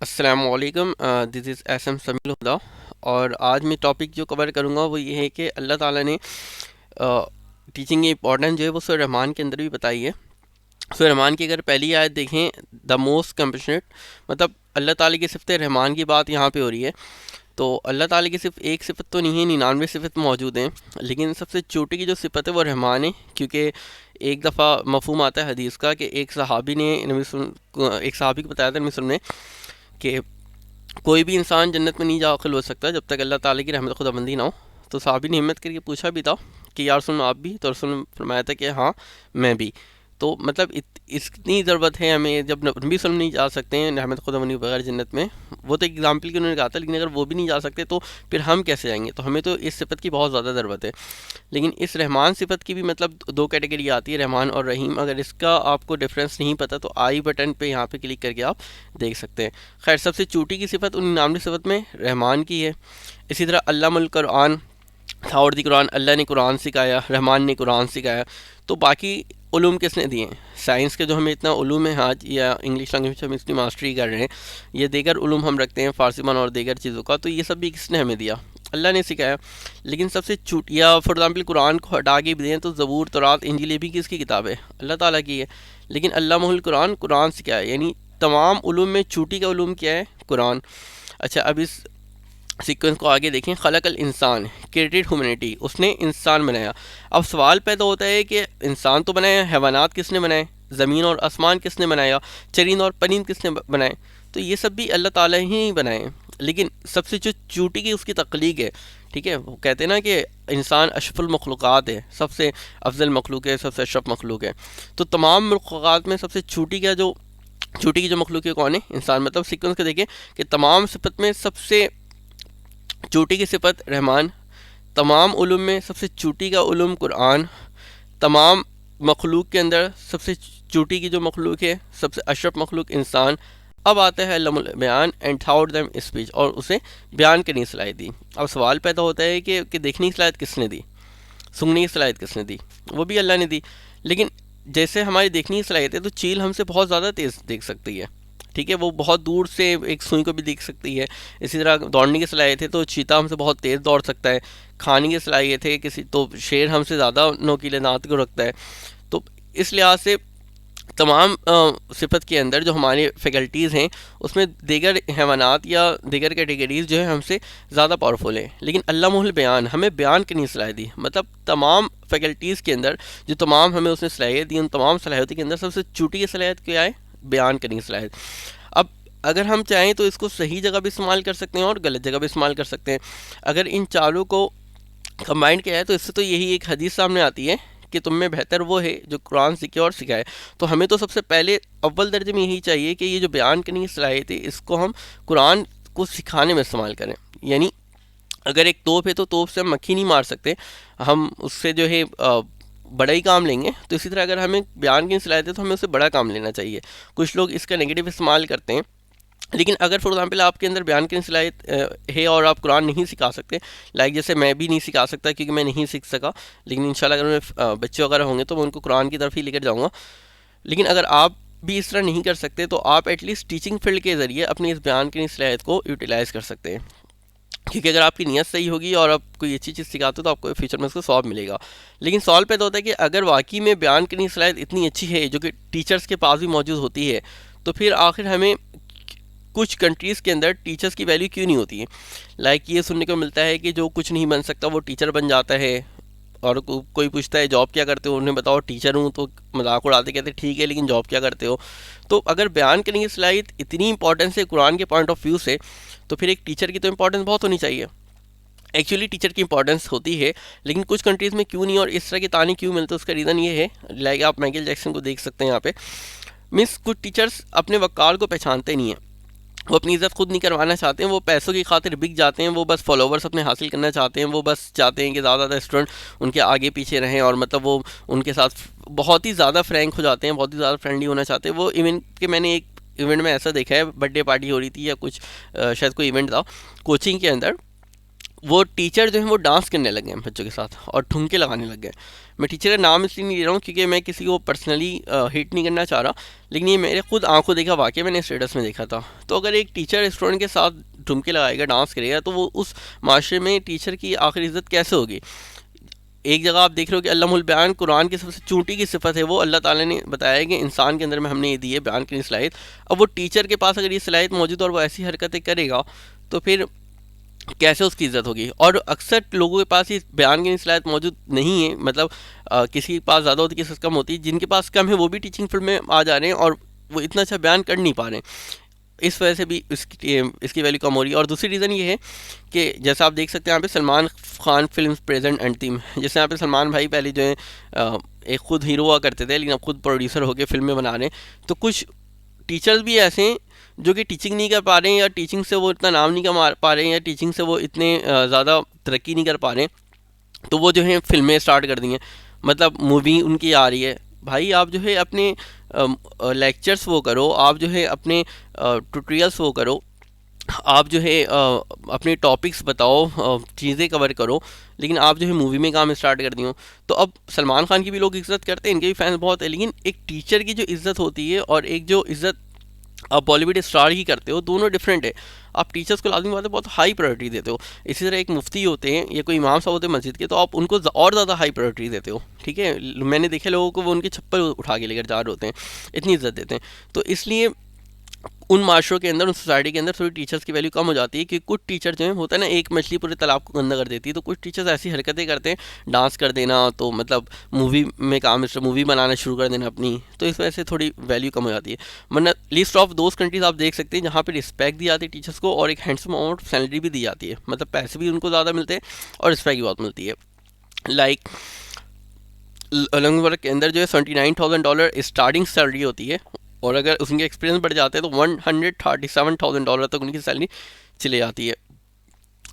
अस्सलामुअलैकुम, this is S M समील हुदा। और आज मैं टॉपिक जो कवर करूँगा वो ये है कि अल्लाह ताला ने टीचिंग की इम्पोर्टेंस जो है वो सूरह रहमान के अंदर भी बताई है। सूरह रहमान की अगर पहली आयत देखें, द मोस्ट कंपैशनेट, मतलब अल्लाह ताला की सिफ़त रहमान की बात यहाँ पे हो रही है। तो अल्लाह ताला की सिर्फ एक सिफ़त तो नहीं है, 99 सिफ़त मौजूद हैं, लेकिन सबसे छोटी की जो सिफ़त है वो रहमान है। क्योंकि एक दफ़ा मफ़हूम आता है हदीस का कि एक सहाबी ने एक सहाबी को बताया था नबी वसल्लम ने कि कोई भी इंसान जन्नत में नहीं दाखिल हो सकता जब तक अल्लाह ताला की रहमत खुदाबंदी ना हो। तो साहबी ने हिम्मत करके पूछा भी था कि यार सुन आप भी, तो रसूल ने फरमाया था कि हाँ मैं भी। तो मतलब इतनी ज़रूरत है हमें, जब नबी वसल्लम नहीं जा सकते हैं रहमत खुदाबंदी के बगैर जन्नत में। वो तो एग्जाम्पल की उन्होंने कहा था, लेकिन अगर वो भी नहीं जा सकते तो फिर हम कैसे जाएंगे। तो हमें तो इस सिफत की बहुत ज़्यादा ज़रूरत है। लेकिन इस रहमान सिफत की भी मतलब दो कैटेगरी आती है, रहमान और रहीम। अगर इसका आपको डिफरेंस नहीं पता तो आई बटन पे यहाँ पे क्लिक करके आप देख सकते हैं। खैर, सबसे छोटी की सिफत 99 सिफत में रहमान की है। इसी तरह अल्लामुल कुरान, थाउर दी कुरान, अल्लाह ने कुरान सिखाया, रहमान ने कुरान सिखाया। तो बाकी उलूम किसने दिए हैं? साइंस के जो हमें इतना उलूम है आज, या इंग्लिश लैंग्वेज में हम इसकी मास्टरी कर रहे हैं, ये दीगर उलूम हम रखते हैं, फ़ारसी ज़बान और दीगर चीज़ों का, तो ये सब भी किसने हमें दिया? अल्लाह ने सिखाया। लेकिन सबसे छूट, या फॉर एग्जाम्पल कुरान को हटा के भी दें तो ज़बूर, तौरात, इंजील ये भी किसकी किताब है? अल्लाह ताला की है। लेकिन अल्लामुल कुरान, कुरान सिखाया, यानी तमाम उलूम में छूटी का उलूम क्या है? कुरान। अच्छा, अब इस सीक्वेंस को आगे देखें। खलकल इंसान, क्रिएटेड ह्यूमैनिटी, उसने इंसान बनाया। अब सवाल पैदा होता है कि इंसान तो बनाया, हैवानात किसने बनाए? ज़मीन और आसमान किसने बनाया? चरिंद और परिंद किसने बनाए? तो ये सब भी अल्लाह ताला ही बनाए। लेकिन सबसे जो चूटी की उसकी तख्लीक है, ठीक है, वो कहते हैं ना कि इंसान अशरफुल मखलूक़ात है, सबसे अफजल मखलूक है, सबसे अशरफ मखलूक है। तो तमाम मखलूक़ात में सबसे छोटी की जो मखलूक है कौन है? इंसान। मतलब सीक्वेंस को देखें कि तमाम सिफत में सबसे चोटी की सिफत रहमान, तमाम उलूम में सबसे चोटी का उलूम कुरान, तमाम मखलूक के अंदर सबसे चोटी की जो मखलूक है, सबसे अशरफ मखलूक इंसान। अब आता है लमुल बयान एंड थाउट दैम स्पीच, और उसे बयान करने की सलाहियत दी। अब सवाल पैदा होता है कि देखने की सलाहियत किसने दी, सुनने की सलाहियत किसने दी? वो भी अल्लाह ने दी। लेकिन जैसे हमारी देखने की सलाहियत है, तो चील हमसे बहुत ज़्यादा तेज़ देख सकती है, ठीक है, वो बहुत दूर से एक सुई को भी देख सकती है। इसी तरह दौड़ने की सलाहियत है तो चीता हमसे बहुत तेज़ दौड़ सकता है। खाने की सलाहियत है किसी, तो शेर हमसे ज़्यादा नोकीले दांत को रखता है। तो इस लिहाज से तमाम सिफत के अंदर जो हमारी फ़ैकल्टीज़ हैं, उसमें दीगर हैवानात या दीगर कैटेगरीज़ जो है हमसे ज़्यादा पावरफुल है। लेकिन अल्लामुल बयान, हमें बयान करने की सलाहियत दी। मतलब तमाम फ़ैकल्टीज़ के अंदर जो तमाम हमें उसने सलाहियत दी, उन तमाम सलाहियतों के अंदर सबसे छोटी की सलाहियत क्या है? बयान करने की सलाहियत। अब अगर हम चाहें तो इसको सही जगह भी इस्तेमाल कर सकते हैं और गलत जगह भी इस्तेमाल कर सकते हैं। अगर इन चारों को कंबाइंड किया है तो इससे तो यही एक हदीस सामने आती है कि तुम में बेहतर वो है जो कुरान सीखे और सिखाए। तो हमें तो सबसे पहले अव्वल दर्जे में यही चाहिए कि ये जो बयान करने की सलाहियत है, इसको हम कुरान को सिखाने में इस्तेमाल करें। यानी अगर एक तोप है तो तोप से हम मक्खी नहीं मार सकते, हम उससे जो है बड़ा ही काम लेंगे। तो इसी तरह अगर हमें बयान की सलाहियत है तो हमें उससे बड़ा काम लेना चाहिए। कुछ लोग इसका नेगेटिव इस्तेमाल करते हैं। लेकिन अगर फॉर एग्जांपल आपके अंदर बयान की सलाहियत है और आप कुरान नहीं सिखा सकते, लाइक जैसे मैं भी नहीं सिखा सकता क्योंकि मैं नहीं सीख सका, लेकिन इंशाल्लाह अगर मैं बच्चे वगैरह होंगे तो मैं उनको कुरान की तरफ ही लेकर जाऊँगा। लेकिन अगर आप भी इस तरह नहीं कर सकते तो आप एटलीस्ट टीचिंग फील्ड के ज़रिए अपनी इस बयान की सलाहियत को यूटिलाइज़ कर सकते हैं। क्योंकि अगर आपकी नीयत सही होगी और आप कोई अच्छी चीज़ सिखाते हो तो आपको फ्यूचर में उसको सवाब मिलेगा। लेकिन सवाल पैदा होता है कि अगर वाकई में बयान करने की सलाहियत इतनी अच्छी है जो कि टीचर्स के पास भी मौजूद होती है, तो फिर आखिर हमें कुछ कंट्रीज़ के अंदर टीचर्स की वैल्यू क्यों नहीं होती है? लाइक ये सुनने को मिलता है कि जो कुछ नहीं बन सकता वो टीचर बन जाता है। और कोई पूछता है जॉब क्या करते हो, उन्हें बताओ टीचर हूँ, तो मजाक उड़ाते कहते ठीक है लेकिन जॉब क्या करते हो? तो अगर बयान करने की सलाहियत इतनी इंपॉर्टेंस है कुरान के पॉइंट ऑफ व्यू से, तो फिर एक टीचर की तो इंपॉर्टेंस बहुत होनी चाहिए। एक्चुअली टीचर की इंपॉर्टेंस होती है, लेकिन कुछ कंट्रीज़ में क्यों नहीं और इस तरह के ताने क्यों मिलते हैं? उसका रीज़न ये है, लाइक आप माइकल जैक्सन को देख सकते हैं यहाँ पे। मीन्स कुछ टीचर्स अपने वक़ार को पहचानते नहीं हैं, वो अपनी इज़्ज़त खुद नहीं करवाना चाहते हैं, वो पैसों की खातिर बिक जाते हैं, वो बस फॉलोवर्स अपने हासिल करना चाहते हैं, वो बस चाहते हैं कि ज़्यादा ज़्यादा स्टूडेंट उनके आगे पीछे रहें, और मतलब वो उनके साथ बहुत ही ज़्यादा फ्रैंक हो जाते हैं, बहुत ही ज़्यादा फ्रेंडली होना चाहते हैं। वो इवेंट के, मैंने एक इवेंट में ऐसा देखा है, बर्थडे पार्टी हो रही थी या कुछ शायद कोई इवेंट था कोचिंग के अंदर, वो टीचर जो है वो डांस करने लगे हैं बच्चों के साथ और ठुमके लगाने लग गए। मैं टीचर का नाम इसलिए नहीं ले रहा हूँ क्योंकि मैं किसी को पर्सनली हिट नहीं करना चाह रहा, लेकिन ये मेरे खुद आंखों देखा वाकई मैंने स्टेटस में देखा था। तो अगर एक टीचर स्टूडेंट के साथ ठुमके लगाएगा, डांस करेगा, तो वो उस माशरे में टीचर की आखिर इज़्ज़त कैसे होगी। एक जगह आप देख रहे हो कि अल्लामुल बयान कुरान की सबसे चूंटी की सिफत है, वो अल्लाह ताला ने बताया कि इंसान के अंदर में हमने ये दी है बयान की सलाहियत। अब वो टीचर के पास अगर ये सलाहियत मौजूद और वो ऐसी हरकतें करेगा तो फिर कैसे उसकी इज़्ज़त होगी। और अक्सर लोगों के पास ये बयान की सलाहियत मौजूद नहीं है, मतलब किसी के पास ज़्यादा होती है, किसी के कम होती है। जिनके पास कम है वो भी टीचिंग फील्ड में आ जा रहे हैं और वो इतना अच्छा बयान कर नहीं पा रहे हैं। इस वजह से भी इसकी वैल्यू कम हो रही है। और दूसरी रीज़न ये है कि जैसा आप देख सकते हैं यहाँ पे Salman Khan film present and theme, जैसे यहाँ पे सलमान भाई पहले जो है एक खुद हीरो हुआ करते थे, लेकिन अब खुद प्रोड्यूसर होकर फिल्में बना रहे हैं। तो कुछ टीचर्स भी ऐसे हैं जो कि टीचिंग नहीं कर पा रहे हैं, या टीचिंग से वो इतना नाम नहीं कमा पा रहे हैं, या टीचिंग से वो इतने ज़्यादा तरक्की नहीं कर पा रहे हैं, तो वो जो है फिल्में स्टार्ट कर दी हैं, मतलब मूवी उनकी आ रही है। भाई आप जो है अपने लेक्चर्स वो करो, आप जो है अपने ट्यूटोरियल्स वो करो, आप जो है अपने टॉपिक्स बताओ, चीज़ें कवर करो, लेकिन आप जो है मूवी में काम स्टार्ट कर दी हो। तो अब सलमान खान की भी लोग इज़्ज़त करते हैं, इनके भी फैंस बहुत है, लेकिन एक टीचर की जो इज़्ज़त होती है और एक जो इज़्ज़त आप बॉलीवुड स्टार की करते हो, दोनों डिफरेंट है। आप टीचर्स को लाजमी बात है बहुत हाई प्रायोरिटी देते हो। इसी तरह एक मुफ्ती होते हैं या कोई इमाम साहब होते हैं मस्जिद के, तो आप उनको और ज़्यादा हाई प्रायोरिटी देते हो, ठीक है। मैंने देखे लोगों को वो उनकी छप्पर उठा के लेकर जा रहे होते हैं, इतनी इज्जत देते हैं। तो इसलिए उन माशरों के अंदर, उन सोसाइटी के अंदर थोड़ी टीचर्स की वैल्यू कम हो जाती है कि कुछ टीचर जो है होता है ना, एक मछली पूरे तालाब को गंदा कर देती है। तो कुछ टीचर्स ऐसी हरकतें करते हैं, डांस कर देना, तो मतलब मूवी में काम, मूवी बनाना शुरू कर देना अपनी, तो इस वजह से थोड़ी वैल्यू कम हो जाती है। वरना लिस्ट ऑफ दोज कंट्रीज आप देख सकते हैं जहाँ पर रिस्पेक्ट दी जाती है टीचर्स को, और एक हैंडसम अमाउंट सैलरी भी दी जाती है, मतलब पैसे भी उनको ज़्यादा मिलते हैं और रिस्पेक्ट भी बहुत मिलती है। लाइक लंगवर्क के अंदर जो है $79,000 स्टार्टिंग सैलरी होती है, और अगर उसके एक्सपीरियंस बढ़ जाते हैं तो $137,000 तक उनकी सैलरी चली जाती है।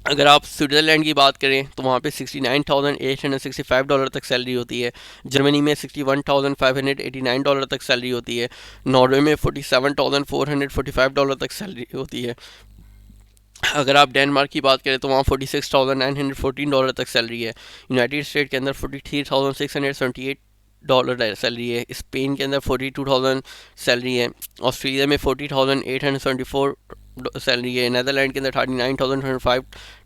अगर आप स्विट्ज़रलैंड की बात करें तो वहाँ पे $69,865 तक सैलरी होती है। जर्मनी में $61,589 तक सैलरी होती है। नॉर्वे में $47,445 तक सैलरी होती है। अगर आप डेनमार्क की बात करें तो वहाँ $46,914 तक सैलरी है। यूनाइटेड स्टेट के अंदर $43,678 सैलरी है। स्पेन के अंदर 42,000 सैलरी है। ऑस्ट्रेलिया में 40,874 सैलरी है। नैदरलैंड के अंदर 39,105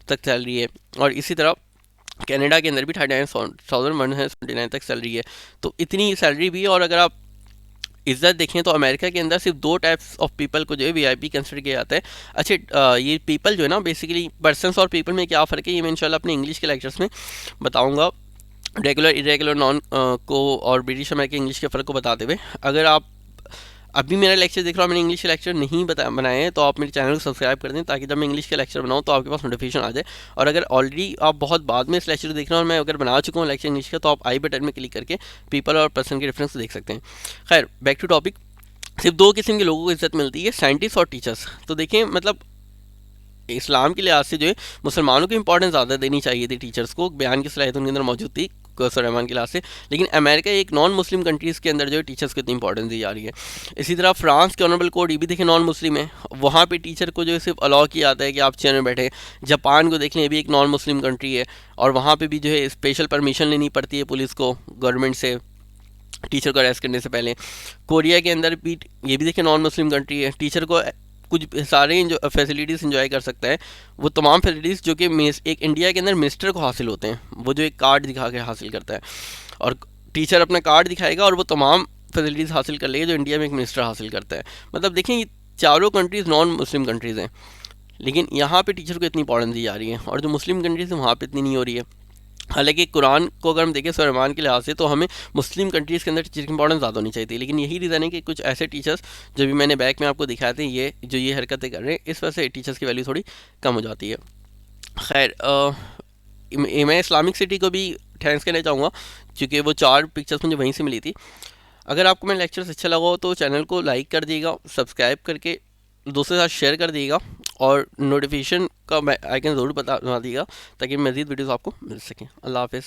तक सैलरी है। और इसी तरह कनाडा के अंदर भी 39,179 तक सैलरी है। तो इतनी सैलरी भी है। और अगर आप इज्जत देखें तो अमेरिका के अंदर सिर्फ 2 टाइप्स ऑफ पीपल को जो है वीआईपी कंसिडर किया जाता है। अच्छा, ये पीपल जो है ना, बेसिकली पर्सन्स और पीपल में क्या फ़र्क है, ये मैं इंशाल्लाह अपने इंग्लिश के लेक्चर्स में बताऊंगा, रेगुलर इरेगुलर नॉन को और ब्रिटिश अमेरिकन इंग्लिश के फ़र्क को बताते हुए। अगर आप अभी मेरा लेक्चर देख रहा हूँ, मैंने इंग्लिश के लेक्चर नहीं बनाए हैं, तो आप मेरे चैनल को सब्सक्राइब कर दें ताकि जब मैं इंग्लिश के लेक्चर बनाऊँ तो आपके पास नोटिफिकेशन आ जाए। और अगर ऑलरेडी आप बहुत बाद में इस लेक्चर को देख रहे हैं और मैं अगर बना चुका हूँ लेक्चर इंग्लिश का, तो आप आई बटन में क्लिक करके पीपल और पर्सन के रेफरेंस देख सकते हैं। खैर, बैक टू टॉपिक। सिर्फ 2 किस्म के लोगों को इज्जत मिलती है, साइंटिस्ट और टीचर्स। तो देखें, मतलब इस्लाम के लिहाज से जो है मुसलमानों को इंपॉर्टेंस ज़्यादा देनी चाहिए थी टीचर्स को, बयान की सलाहियत उनके अंदर मौजूद थी रहमान के लिहाज से। लेकिन अमेरिका एक नॉन मुस्लिम कंट्रीज़ के अंदर जो है टीचर्स को इतनी इंपॉर्टेंस दी जा रही है। इसी तरह फ्रांस के ऑनरेबल कोड, ये भी देखें नॉन मुस्लिम है, वहाँ पे टीचर को जो है सिर्फ अलाउ किया जाता है कि आप चेयर में बैठे। जापान को देख लें, ये भी एक नॉन मुस्लिम कंट्री है, और वहाँ पर भी जो है स्पेशल परमिशन लेनी पड़ती है पुलिस को गवर्नमेंट से टीचर को अरेस्ट करने से पहले। कोरिया के अंदर भी, ये भी देखिए नॉन मुस्लिम कंट्री है, टीचर को कुछ सारे जो फैसिलिटीज़ इन्जॉय कर सकता है, वो तमाम फैसिलिटीज़ जो कि एक इंडिया के अंदर मिनिस्टर को हासिल होते हैं, वो जो एक कार्ड दिखा के हासिल करता है, और टीचर अपना कार्ड दिखाएगा और वो तमाम फैसिलिटीज़ हासिल कर लेगा जो इंडिया में एक मिनिस्टर हासिल करता है। मतलब देखें, ये चारों कंट्रीज़ नॉन मुस्लिम कंट्रीज़ हैं, लेकिन यहाँ पे टीचर को इतनी इंपॉर्टेंस दी जा रही है, और जो मुस्लिम कंट्रीज़ हैं वहाँ पे इतनी नहीं हो रही है। हालांकि कुरान को अगर हम देखें रहमान के लिहाज से, तो हमें मुस्लिम कंट्रीज़ के अंदर टीचर की इंपॉर्टेंस ज़्यादा होनी चाहिए थी। लेकिन यही रीज़न है कि कुछ ऐसे टीचर्स जो भी मैंने बैक में आपको दिखाए थे, ये हरकतें कर रहे हैं, इस वजह से टीचर्स की वैल्यू थोड़ी कम हो जाती है। खैर, मैं इस्लामिक सिटी को भी थैंक्स कहना चाहूँगा, क्योंकि वो 4 पिक्चर्स मुझे वहीं से मिली थी। अगर आपको मेरा लेक्चर्स अच्छा लगा हो तो चैनल को लाइक कर दिएगा, सब्सक्राइब करके दोस्तों के साथ शेयर कर दिएगा, और नोटिफिकेशन का आइकन ज़रूर बता दिएगा ताकि मज़ीद वीडियोज़ आपको मिल सकें। अल्लाह हाफ़िज़।